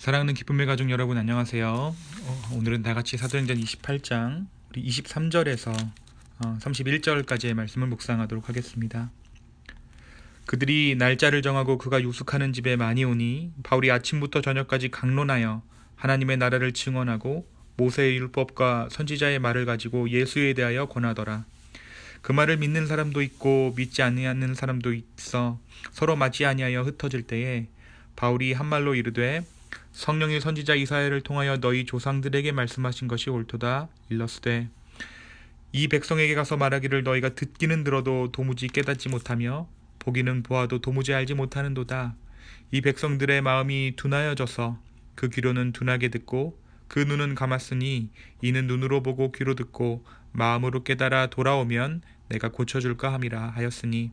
사랑하는 기쁨의 가족 여러분, 안녕하세요. 오늘은 다같이 사도행전 28장 우리 23절에서 31절까지의 말씀을 묵상하도록 하겠습니다. 그들이 날짜를 정하고 그가 유숙하는 집에 많이 오니 바울이 아침부터 저녁까지 강론하여 하나님의 나라를 증언하고 모세의 율법과 선지자의 말을 가지고 예수에 대하여 권하더라. 그 말을 믿는 사람도 있고 믿지 아니하는 사람도 있어 서로 맞지 아니하여 흩어질 때에 바울이 한 말로 이르되 성령이 선지자 이사야를 통하여 너희 조상들에게 말씀하신 것이 옳도다. 일러스되 이 백성에게 가서 말하기를 너희가 듣기는 들어도 도무지 깨닫지 못하며 보기는 보아도 도무지 알지 못하는도다. 이 백성들의 마음이 둔하여져서 그 귀로는 둔하게 듣고 그 눈은 감았으니 이는 눈으로 보고 귀로 듣고 마음으로 깨달아 돌아오면 내가 고쳐줄까 함이라 하였으니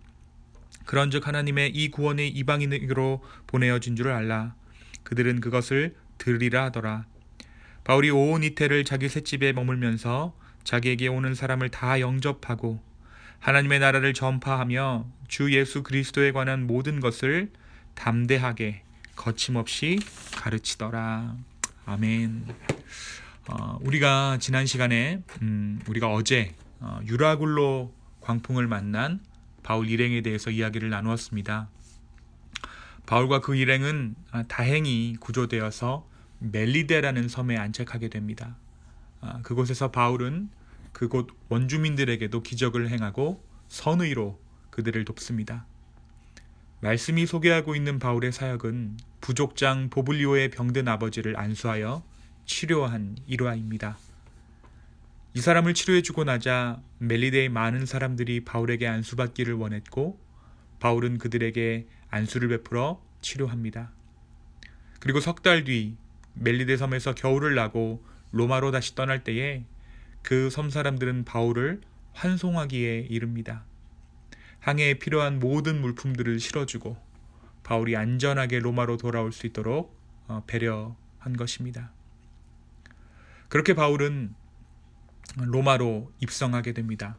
그런즉 하나님의 이 구원이 이방인에게로 보내어진 줄을 알라. 그들은 그것을 들으리라 하더라. 바울이 온 이태를 자기 셋집에 머물면서 자기에게 오는 사람을 다 영접하고 하나님의 나라를 전파하며 주 예수 그리스도에 관한 모든 것을 담대하게 거침없이 가르치더라. 아멘. 우리가 지난 시간에 우리가 어제 유라굴로 광풍을 만난 바울 일행에 대해서 이야기를 나누었습니다. 바울과 그 일행은 다행히 구조되어서 멜리데라는 섬에 안착하게 됩니다. 그곳에서 바울은 그곳 원주민들에게도 기적을 행하고 선의로 그들을 돕습니다. 말씀이 소개하고 있는 바울의 사역은 부족장 보블리오의 병든 아버지를 안수하여 치료한 일화입니다. 이 사람을 치료해주고 나자 멜리데의 많은 사람들이 바울에게 안수받기를 원했고 바울은 그들에게 안수를 베풀어 치료합니다. 그리고 석 달 뒤 멜리데 섬에서 겨울을 나고 로마로 다시 떠날 때에 그 섬 사람들은 바울을 환송하기에 이릅니다. 항해에 필요한 모든 물품들을 실어주고 바울이 안전하게 로마로 돌아올 수 있도록 배려한 것입니다. 그렇게 바울은 로마로 입성하게 됩니다.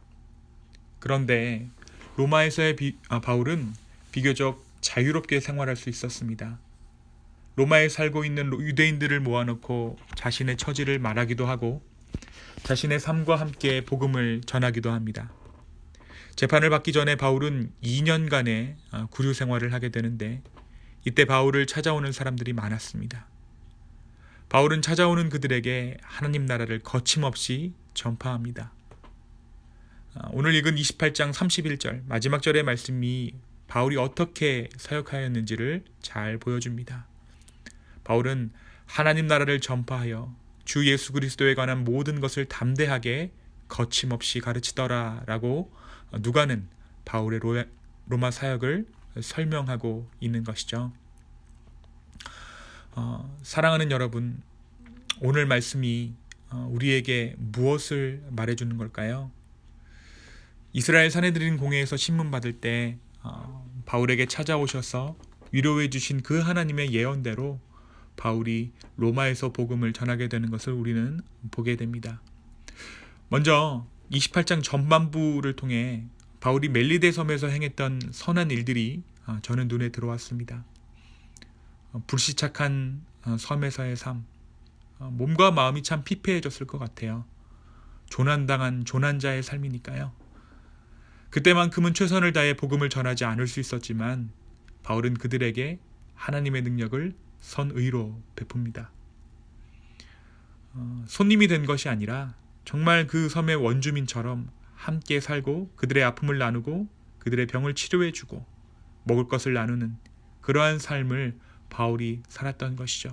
그런데 로마에서의 바울은 비교적 자유롭게 생활할 수 있었습니다. 로마에 살고 있는 유대인들을 모아놓고 자신의 처지를 말하기도 하고 자신의 삶과 함께 복음을 전하기도 합니다. 재판을 받기 전에 바울은 2년간의 구류 생활을 하게 되는데 이때 바울을 찾아오는 사람들이 많았습니다. 바울은 찾아오는 그들에게 하나님 나라를 거침없이 전파합니다. 오늘 읽은 28장 31절 마지막 절의 말씀이 바울이 어떻게 사역하였는지를 잘 보여줍니다. 바울은 하나님 나라를 전파하여 주 예수 그리스도에 관한 모든 것을 담대하게 거침없이 가르치더라 라고 누가는 바울의 로마 사역을 설명하고 있는 것이죠. 사랑하는 여러분, 오늘 말씀이 우리에게 무엇을 말해주는 걸까요? 이스라엘 산헤드린 공회에서 신문 받을 때 바울에게 찾아오셔서 위로해 주신 그 하나님의 예언대로 바울이 로마에서 복음을 전하게 되는 것을 우리는 보게 됩니다. 먼저 28장 전반부를 통해 바울이 멜리데 섬에서 행했던 선한 일들이 저는 눈에 들어왔습니다. 불시착한 섬에서의 삶, 몸과 마음이 참 피폐해졌을 것 같아요. 조난당한 조난자의 삶이니까요. 그때만큼은 최선을 다해 복음을 전하지 않을 수 있었지만 바울은 그들에게 하나님의 능력을 선의로 베풉니다. 손님이 된 것이 아니라 정말 그 섬의 원주민처럼 함께 살고 그들의 아픔을 나누고 그들의 병을 치료해주고 먹을 것을 나누는 그러한 삶을 바울이 살았던 것이죠.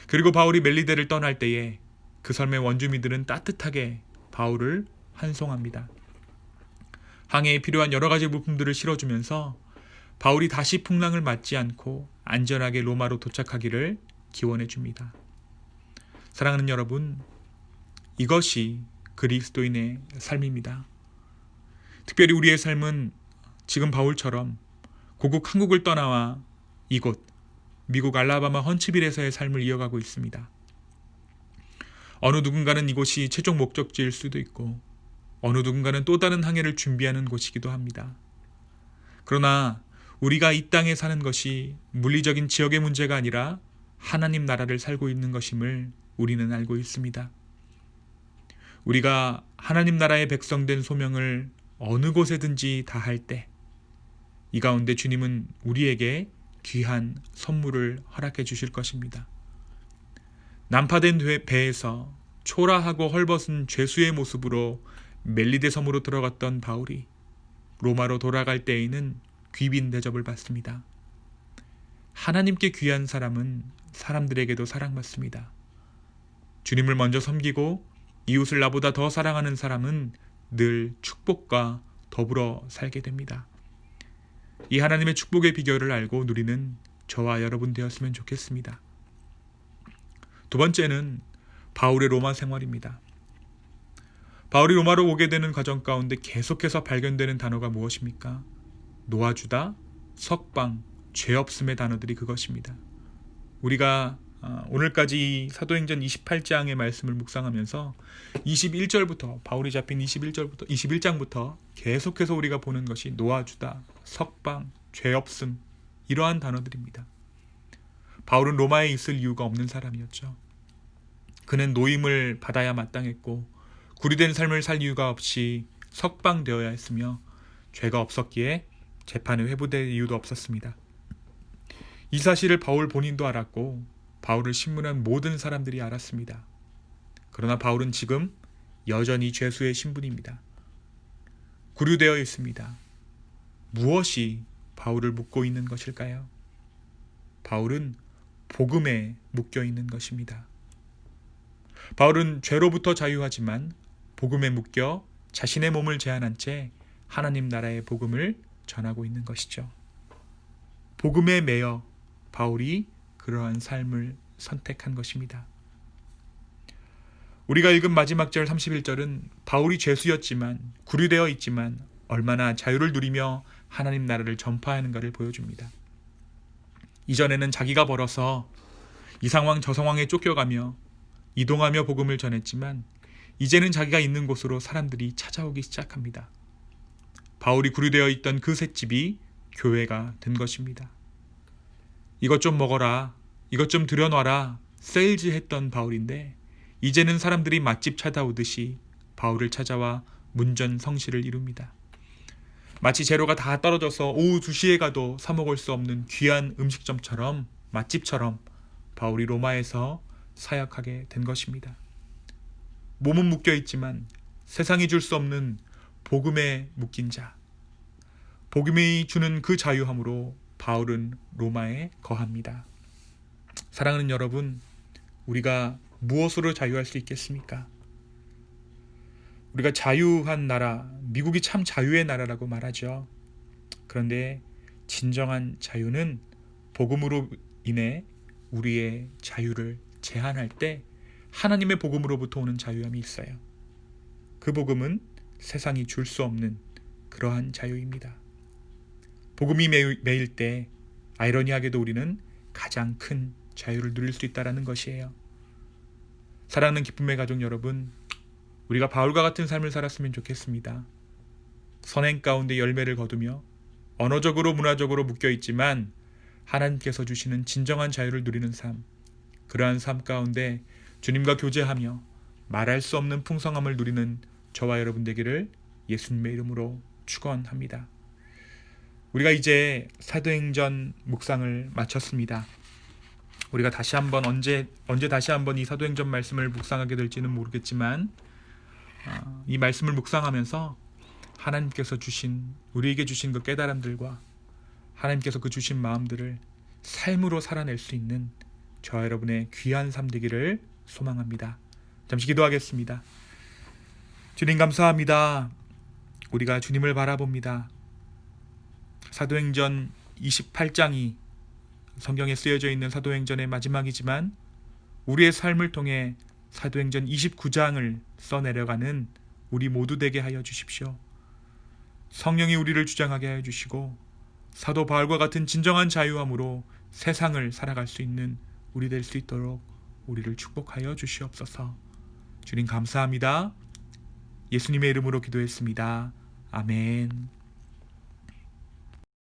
그리고 바울이 멜리데를 떠날 때에 그 섬의 원주민들은 따뜻하게 바울을 환송합니다. 항해에 필요한 여러 가지 물품들을 실어주면서 바울이 다시 풍랑을 맞지 않고 안전하게 로마로 도착하기를 기원해 줍니다. 사랑하는 여러분, 이것이 그리스도인의 삶입니다. 특별히 우리의 삶은 지금 바울처럼 고국 한국을 떠나와 이곳 미국 알라바마 헌츠빌에서의 삶을 이어가고 있습니다. 어느 누군가는 이곳이 최종 목적지일 수도 있고 어느 누군가는 또 다른 항해를 준비하는 곳이기도 합니다. 그러나 우리가 이 땅에 사는 것이 물리적인 지역의 문제가 아니라 하나님 나라를 살고 있는 것임을 우리는 알고 있습니다. 우리가 하나님 나라의 백성된 소명을 어느 곳에든지 다할 때 이 가운데 주님은 우리에게 귀한 선물을 허락해 주실 것입니다. 난파된 배에서 초라하고 헐벗은 죄수의 모습으로 멜리데 섬으로 들어갔던 바울이 로마로 돌아갈 때에는 귀빈 대접을 받습니다. 하나님께 귀한 사람은 사람들에게도 사랑받습니다. 주님을 먼저 섬기고 이웃을 나보다 더 사랑하는 사람은 늘 축복과 더불어 살게 됩니다. 이 하나님의 축복의 비결을 알고 누리는 저와 여러분 되었으면 좋겠습니다. 두 번째는 바울의 로마 생활입니다. 바울이 로마로 오게 되는 과정 가운데 계속해서 발견되는 단어가 무엇입니까? 놓아주다, 석방, 죄 없음의 단어들이 그것입니다. 우리가 오늘까지 이 사도행전 28장의 말씀을 묵상하면서 21절부터 바울이 잡힌 21장부터 계속해서 우리가 보는 것이 놓아주다, 석방, 죄 없음 이러한 단어들입니다. 바울은 로마에 있을 이유가 없는 사람이었죠. 그는 노임을 받아야 마땅했고 구류된 삶을 살 이유가 없이 석방되어야 했으며 죄가 없었기에 재판에 회부될 이유도 없었습니다. 이 사실을 바울 본인도 알았고 바울을 신문한 모든 사람들이 알았습니다. 그러나 바울은 지금 여전히 죄수의 신분입니다. 구류되어 있습니다. 무엇이 바울을 묶고 있는 것일까요? 바울은 복음에 묶여 있는 것입니다. 바울은 죄로부터 자유하지만 복음에 묶여 자신의 몸을 제한한 채 하나님 나라의 복음을 전하고 있는 것이죠. 복음에 매여 바울이 그러한 삶을 선택한 것입니다. 우리가 읽은 마지막 절 31절은 바울이 죄수였지만 구류되어 있지만 얼마나 자유를 누리며 하나님 나라를 전파하는가를 보여줍니다. 이전에는 자기가 벌어서 이 상황 저 상황에 쫓겨가며 이동하며 복음을 전했지만 이제는 자기가 있는 곳으로 사람들이 찾아오기 시작합니다. 바울이 구류되어 있던 그 셋집이 교회가 된 것입니다. 이것 좀 먹어라, 이것 좀 들여놔라 세일즈 했던 바울인데 이제는 사람들이 맛집 찾아오듯이 바울을 찾아와 문전성시를 이룹니다. 마치 재료가 다 떨어져서 오후 2시에 가도 사 먹을 수 없는 귀한 음식점처럼 맛집처럼 바울이 로마에서 사역하게 된 것입니다. 몸은 묶여 있지만 세상이 줄 수 없는 복음에 묶인 자, 복음이 주는 그 자유함으로 바울은 로마에 거합니다. 사랑하는 여러분, 우리가 무엇으로 자유할 수 있겠습니까? 우리가 자유한 나라, 미국이 참 자유의 나라라고 말하죠. 그런데 진정한 자유는 복음으로 인해 우리의 자유를 제한할 때 하나님의 복음으로부터 오는 자유함이 있어요. 그 복음은 세상이 줄 수 없는 그러한 자유입니다. 복음이 매일 때 아이러니하게도 우리는 가장 큰 자유를 누릴 수 있다는 것이에요. 사랑하는 기쁨의 가족 여러분, 우리가 바울과 같은 삶을 살았으면 좋겠습니다. 선행 가운데 열매를 거두며 언어적으로 문화적으로 묶여있지만 하나님께서 주시는 진정한 자유를 누리는 삶, 그러한 삶 가운데 주님과 교제하며 말할 수 없는 풍성함을 누리는 저와 여러분 되기를 예수님의 이름으로 축원합니다. 우리가 이제 사도행전 묵상을 마쳤습니다. 우리가 다시 한번 언제 다시 한번 이 사도행전 말씀을 묵상하게 될지는 모르겠지만 이 말씀을 묵상하면서 하나님께서 주신 우리에게 주신 그 깨달음들과 하나님께서 그 주신 마음들을 삶으로 살아낼 수 있는 저와 여러분의 귀한 삶 되기를 소망합니다. 잠시 기도하겠습니다. 주님 감사합니다. 우리가 주님을 바라봅니다. 사도행전 28장이 성경에 쓰여져 있는 사도행전의 마지막이지만 우리의 삶을 통해 사도행전 29장을 써내려가는 우리 모두 되게 하여 주십시오. 성령이 우리를 주장하게 하여 주시고 사도 바울과 같은 진정한 자유함으로 세상을 살아갈 수 있는 우리 될 수 있도록 우리를 축복하여 주시옵소서. 주님 감사합니다. 예수님의 이름으로 기도했습니다. 아멘.